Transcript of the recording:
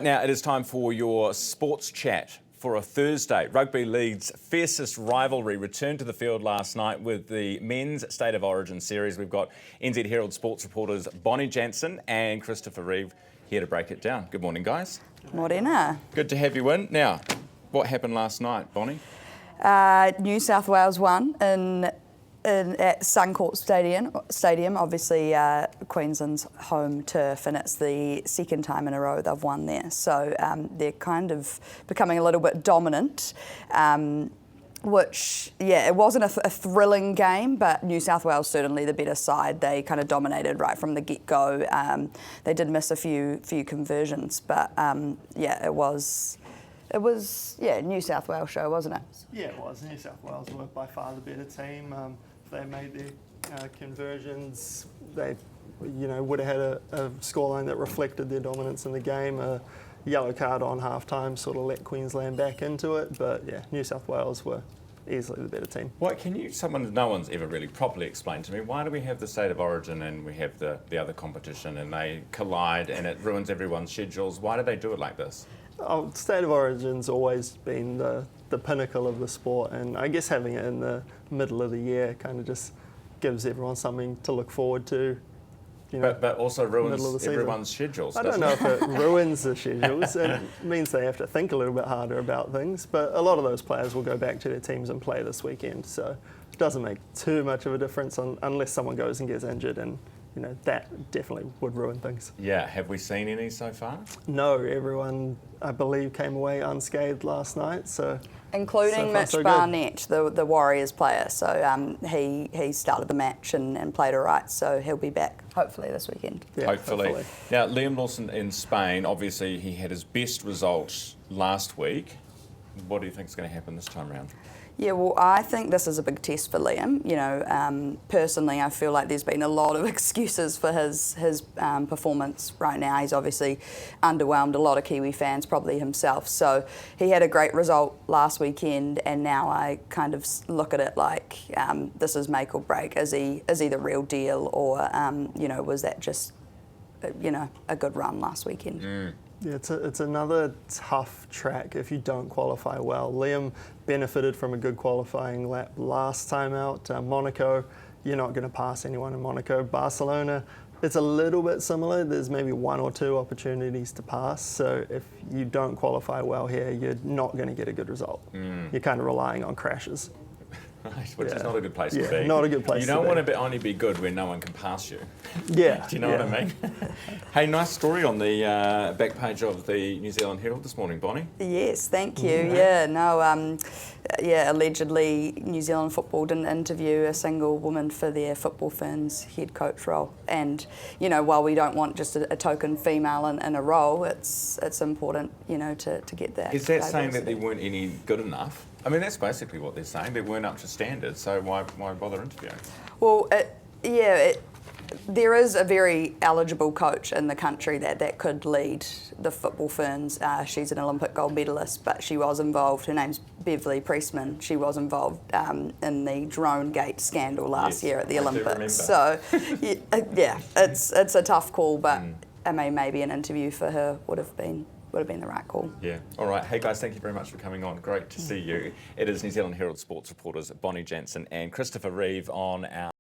Now it is time for your sports chat for a Thursday. Rugby League's fiercest rivalry returned to the field last night with the men's State of Origin series. We've got NZ Herald sports reporters Bonnie Jansen and Christopher Reive here to break it down. Good morning, guys. Morena. Good to have you in. Now, what happened last night, Bonnie? New South Wales won at Suncorp Stadium, obviously Queensland's home turf, and it's the second time in a row they've won there. So they're kind of becoming a little bit dominant, which, yeah, it wasn't a thrilling game, but New South Wales certainly the better side. They kind of dominated right from the get-go. They did miss a few conversions, but yeah, it was New South Wales show, wasn't it? Yeah, it was. New South Wales were by far the better team. They made their conversions. They, would have had a scoreline that reflected their dominance in the game. A yellow card on halftime sort of let Queensland back into it. But yeah, New South Wales were easily the better team. What no one's ever really properly explained to me, why do we have the State of Origin and we have the other competition and they collide and it ruins everyone's schedules? Why do they do it like this? Oh, State of Origin's always been the pinnacle of the sport, and I guess having it in the middle of the year kind of just gives everyone something to look forward to. But also ruins everyone's schedules. I don't know if it ruins the schedules. It means they have to think a little bit harder about things, but a lot of those players will go back to their teams and play this weekend, so it doesn't make too much of a difference unless someone goes and gets injured, and that definitely would ruin things. Yeah, have we seen any so far? No, everyone, I believe, came away unscathed last night. Including Mitch Barnett, the Warriors player. So he started the match and played all right. So he'll be back hopefully this weekend. Yeah, hopefully. Now, Liam Lawson in Spain, obviously he had his best result last week. What do you think is going to happen this time around? Yeah, well, I think this is a big test for Liam. Personally, I feel like there's been a lot of excuses for his performance right now. He's obviously underwhelmed a lot of Kiwi fans, probably himself. So he had a great result last weekend, and now I kind of look at it like this is make or break. Is he the real deal, or was that just a good run last weekend? Mm. Yeah, it's another tough track if you don't qualify well. Liam benefited from a good qualifying lap last time out. Monaco, you're not going to pass anyone in Monaco. Barcelona, it's a little bit similar. There's maybe one or two opportunities to pass. So if you don't qualify well here, you're not going to get a good result. Mm. You're kind of relying on crashes. Right, which is not a good place to be. Not a good place to be. You don't want to only be good when no one can pass you. Yeah. Do you know what I mean? Hey, nice story on the back page of the New Zealand Herald this morning, Bonnie. Yes, thank you. Yeah, no, allegedly New Zealand football didn't interview a single woman for their Football Ferns head coach role. And, while we don't want just a token female in a role, it's important, to get that. Is that saying that they weren't any good enough? I mean, that's basically what they're saying. They weren't up to standard, so why bother interviewing? Well, there is a very eligible coach in the country that could lead the Football Ferns. She's an Olympic gold medalist, but she was involved. Her name's Beverly Priestman. She was involved in the drone gate scandal last year at the Olympics. So, it's a tough call, but I mean, maybe an interview for her would have been the right call. Yeah. All right. Hey, guys, thank you very much for coming on. Great to see you. It is New Zealand Herald sports reporters Bonnie Jansen and Christopher Reive on our